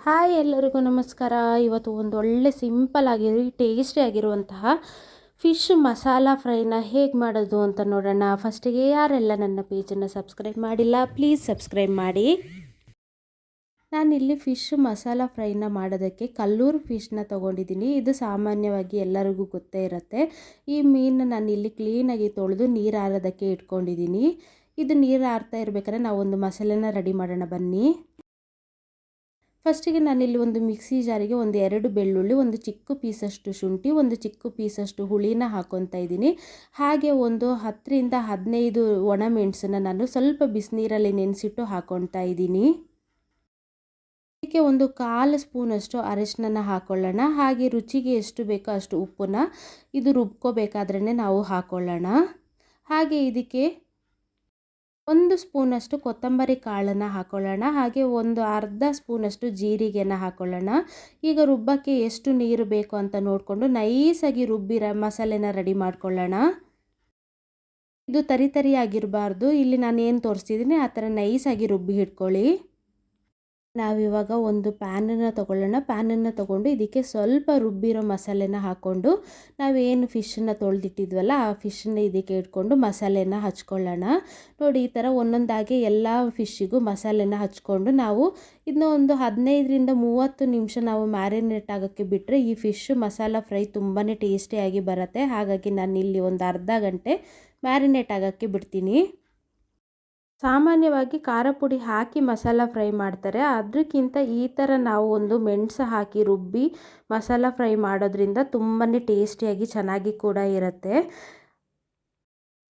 Hi ಎಲ್ಲರಿಗೂ ನಮಸ್ಕಾರ. ಇವತ್ತು ಒಂದು ಒಳ್ಳೆ ಸಿಂಪಲ್ ಆಗಿರೋ ಟೇಸ್ಟಿ ಆಗಿರುವಂತಹ ಫಿಶ್ ಮಸಾಲ ಫ್ರೈನ ಹೇಗೆ ಮಾಡೋದು ಅಂತ ನೋಡೋಣ. ಫಸ್ಟಿಗೆ ಯಾರೆಲ್ಲ ನನ್ನ ಪೇಜನ್ನು ಸಬ್ಸ್ಕ್ರೈಬ್ ಮಾಡಿಲ್ಲ ಪ್ಲೀಸ್ ಸಬ್ಸ್ಕ್ರೈಬ್ ಮಾಡಿ. ನಾನಿಲ್ಲಿ ಫಿಶ್ ಮಸಾಲ ಫ್ರೈನ ಮಾಡೋದಕ್ಕೆ ಕಲ್ಲೂರು ಫಿಶ್ನ ತೊಗೊಂಡಿದ್ದೀನಿ. ಇದು ಸಾಮಾನ್ಯವಾಗಿ ಎಲ್ಲರಿಗೂ ಗೊತ್ತೇ ಇರುತ್ತೆ. ಈ ಮೀನು ನಾನಿಲ್ಲಿ ಕ್ಲೀನಾಗಿ ತೊಳೆದು ನೀರು ಆರೋದಕ್ಕೆ ಇಟ್ಕೊಂಡಿದ್ದೀನಿ. ಇದು ನೀರು ಆರ್ತಾ ಇರಬೇಕಾದ್ರೆ ನಾವು ಒಂದು ಮಸಾಲೆನ ರೆಡಿ ಮಾಡೋಣ ಬನ್ನಿ. ಫಸ್ಟಿಗೆ ನಾನಿಲ್ಲಿ ಒಂದು ಮಿಕ್ಸಿ ಜಾರಿಗೆ ಒಂದು 2 ಬೆಳ್ಳುಳ್ಳಿ, ಒಂದು ಚಿಕ್ಕ ಪೀಸಷ್ಟು ಶುಂಠಿ, ಒಂದು ಚಿಕ್ಕ ಪೀಸಷ್ಟು ಹುಳಿನ ಹಾಕ್ಕೊತಾ ಇದ್ದೀನಿ. ಹಾಗೆ ಒಂದು 10 ರಿಂದ 15 ಒಣಮೆಣಸನ್ನು ನಾನು ಸ್ವಲ್ಪ ಬಿಸಿನೀರಲ್ಲಿ ನೆನೆಸಿಟ್ಟು ಹಾಕ್ಕೊತಾ ಇದ್ದೀನಿ. ಇದಕ್ಕೆ ಒಂದು 1/4 ಸ್ಪೂನಷ್ಟು ಅರಿಶಿನ ಹಾಕ್ಕೊಳ್ಳೋಣ. ಹಾಗೆ ರುಚಿಗೆ ಎಷ್ಟು ಬೇಕೋ ಅಷ್ಟು ಉಪ್ಪನ್ನ ಇದು ರುಬ್ಕೋಬೇಕಾದ್ರೇ ನಾವು ಹಾಕ್ಕೊಳ್ಳೋಣ. ಹಾಗೆ ಇದಕ್ಕೆ 1 ಸ್ಪೂನಷ್ಟು ಕೊತ್ತಂಬರಿ ಕಾಳನ್ನು ಹಾಕ್ಕೊಳ್ಳೋಣ. ಹಾಗೆ ಒಂದು ಅರ್ಧ ಸ್ಪೂನಷ್ಟು ಜೀರಿಗೆನ ಹಾಕ್ಕೊಳ್ಳೋಣ. ಈಗ ರುಬ್ಬಕ್ಕೆ ಎಷ್ಟು ನೀರು ಬೇಕು ಅಂತ ನೋಡಿಕೊಂಡು ನೈಸಾಗಿ ರುಬ್ಬಿರೋ ಮಸಾಲೆನ ರೆಡಿ ಮಾಡ್ಕೊಳ್ಳೋಣ. ಇದು ತರಿಯಾಗಿರಬಾರ್ದು. ಇಲ್ಲಿ ನಾನು ಏನು ತೋರಿಸ್ತಿದ್ದೀನಿ ಆ ಥರ ನೈಸಾಗಿ ರುಬ್ಬಿ ಇಟ್ಕೊಳ್ಳಿ. ನಾವಿವಾಗ ಒಂದು ಪ್ಯಾನನ್ನು ತೊಗೊಳ್ಳೋಣ. ಪ್ಯಾನನ್ನು ತೊಗೊಂಡು ಇದಕ್ಕೆ ಸ್ವಲ್ಪ ರುಬ್ಬಿರೋ ಮಸಾಲೆನ ಹಾಕ್ಕೊಂಡು ನಾವೇನು ಫಿಶನ್ನು ತೊಳೆದಿಟ್ಟಿದ್ವಲ್ಲ ಆ ಫಿಶನ್ನ ಇದಕ್ಕೆ ಇಟ್ಕೊಂಡು ಮಸಾಲೆನ ಹಚ್ಕೊಳ್ಳೋಣ. ನೋಡಿ ಈ ಥರ ಒಂದೊಂದಾಗಿ ಎಲ್ಲ ಫಿಶ್ಶಿಗೂ ಮಸಾಲೆನ ಹಚ್ಕೊಂಡು ನಾವು ಇದನ್ನ ಒಂದು 15 ರಿಂದ 30 ನಿಮಿಷ ನಾವು ಮ್ಯಾರಿನೇಟ್ ಆಗೋಕ್ಕೆ ಬಿಟ್ಟರೆ ಈ ಫಿಶ್ ಮಸಾಲ ಫ್ರೈ ತುಂಬಾ ಟೇಸ್ಟಿಯಾಗಿ ಬರುತ್ತೆ. ಹಾಗಾಗಿ ನಾನು ಇಲ್ಲಿ ಒಂದು ಅರ್ಧ ಗಂಟೆ ಮ್ಯಾರಿನೇಟ್ ಆಗೋಕ್ಕೆ ಬಿಡ್ತೀನಿ. ಸಾಮಾನ್ಯವಾಗಿ ಖಾರ ಪುಡಿ ಹಾಕಿ ಮಸಾಲ ಫ್ರೈ ಮಾಡ್ತಾರೆ. ಅದಕ್ಕಿಂತ ಈ ಥರ ನಾವು ಒಂದು ಮೆಣಸು ಹಾಕಿ ರುಬ್ಬಿ ಮಸಾಲ ಫ್ರೈ ಮಾಡೋದ್ರಿಂದ ತುಂಬಾ ಟೇಸ್ಟಿಯಾಗಿ ಚೆನ್ನಾಗಿ ಕೂಡ ಇರುತ್ತೆ.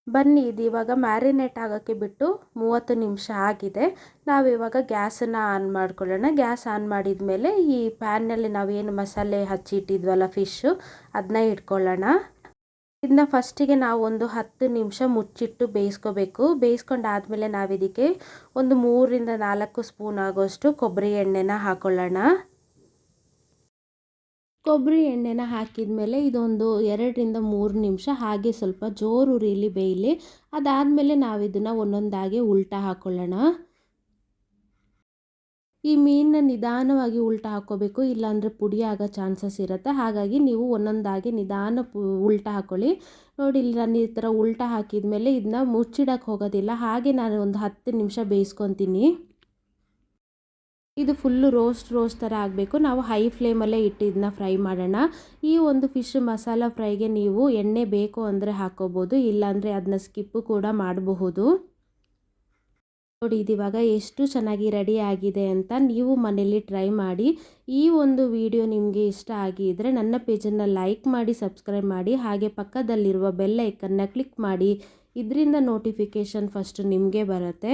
ಬನ್ನಿ, ಇದು ಇವಾಗ ಮ್ಯಾರಿನೇಟ್ ಆಗೋಕ್ಕೆ ಬಿಟ್ಟು 30 ನಿಮಿಷ ಆಗಿದೆ. ನಾವಿವಾಗ ಗ್ಯಾಸನ್ನು ಆನ್ ಮಾಡ್ಕೊಳ್ಳೋಣ. ಗ್ಯಾಸ್ ಆನ್ ಮಾಡಿದ ಮೇಲೆ ಈ ಪ್ಯಾನ್ನಲ್ಲಿ ನಾವೇನು ಮಸಾಲೆ ಹಚ್ಚಿಟ್ಟಿದ್ವಲ್ಲ ಫಿಶ್ಶು ಅದನ್ನ ಇಟ್ಕೊಳ್ಳೋಣ. ಇದನ್ನ ಫಸ್ಟಿಗೆ ನಾವು ಒಂದು 10 ನಿಮಿಷ ಮುಚ್ಚಿಟ್ಟು ಬೇಯಿಸ್ಕೋಬೇಕು. ಬೇಯಿಸ್ಕೊಂಡಾದ್ಮೇಲೆ ನಾವಿದಕ್ಕೆ ಒಂದು 3 ರಿಂದ 4 ಸ್ಪೂನ್ ಆಗೋಷ್ಟು ಕೊಬ್ಬರಿ ಎಣ್ಣೆನ ಹಾಕ್ಕೊಳ್ಳೋಣ. ಕೊಬ್ಬರಿ ಎಣ್ಣೆನ ಹಾಕಿದ ಮೇಲೆ ಇದೊಂದು 2 ರಿಂದ 3 ನಿಮಿಷ ಹಾಗೆ ಸ್ವಲ್ಪ ಜೋರು ಉರಿಲಿ ಬೇಯಲಿ. ಅದಾದಮೇಲೆ ನಾವಿದನ್ನು ಒಂದೊಂದಾಗಿ ಉಲ್ಟಾ ಹಾಕ್ಕೊಳ್ಳೋಣ. ಈ ಮೀನನ್ನ ನಿಧಾನವಾಗಿ ಉಲ್ಟಾ ಹಾಕ್ಕೋಬೇಕು, ಇಲ್ಲಾಂದರೆ ಪುಡಿ ಆಗೋ ಚಾನ್ಸಸ್ ಇರುತ್ತೆ. ಹಾಗಾಗಿ ನೀವು ಒಂದೊಂದಾಗಿ ನಿಧಾನ ಉಲ್ಟಾ ಹಾಕ್ಕೊಳ್ಳಿ. ನೋಡಿ, ಇಲ್ಲಿ ನಾನು ಈ ಥರ ಉಲ್ಟಾ ಹಾಕಿದ ಮೇಲೆ ಇದನ್ನ ಮುಚ್ಚಿಡಕ್ಕೆ ಹೋಗೋದಿಲ್ಲ. ಹಾಗೆ ನಾನು ಒಂದು 10 ನಿಮಿಷ ಬೇಯಿಸ್ಕೊತೀನಿ. ಇದು ಫುಲ್ಲು ರೋಸ್ಟ್ ಥರ ಆಗಬೇಕು. ನಾವು ಹೈ ಫ್ಲೇಮಲ್ಲೇ ಇಟ್ಟು ಇದನ್ನ ಫ್ರೈ ಮಾಡೋಣ. ಈ ಒಂದು ಫಿಶ್ ಮಸಾಲ ಫ್ರೈಗೆ ನೀವು ಎಣ್ಣೆ ಬೇಕು ಅಂದರೆ ಹಾಕ್ಕೋಬೋದು, ಇಲ್ಲಾಂದರೆ ಅದನ್ನ ಸ್ಕಿಪ್ಪು ಕೂಡ ಮಾಡಬಹುದು. ನೋಡಿ, ಇದಿವಾಗ ಎಷ್ಟು ಚೆನ್ನಾಗಿ ರೆಡಿ ಆಗಿದೆ ಅಂತ ನೀವು ಮನೇಲಿ ಟ್ರೈ ಮಾಡಿ. ಈ ಒಂದು ವಿಡಿಯೋ ನಿಮಗೆ ಇಷ್ಟ ಆಗಿದ್ದರೆ ನನ್ನ ಪೇಜನ್ನು ಲೈಕ್ ಮಾಡಿ, ಸಬ್ಸ್ಕ್ರೈಬ್ ಮಾಡಿ, ಹಾಗೆ ಪಕ್ಕದಲ್ಲಿರುವ ಬೆಲ್ ಐಕನ್ನ ಕ್ಲಿಕ್ ಮಾಡಿ. ಇದರಿಂದ ನೋಟಿಫಿಕೇಷನ್ ಫಸ್ಟ್ ನಿಮಗೆ ಬರುತ್ತೆ.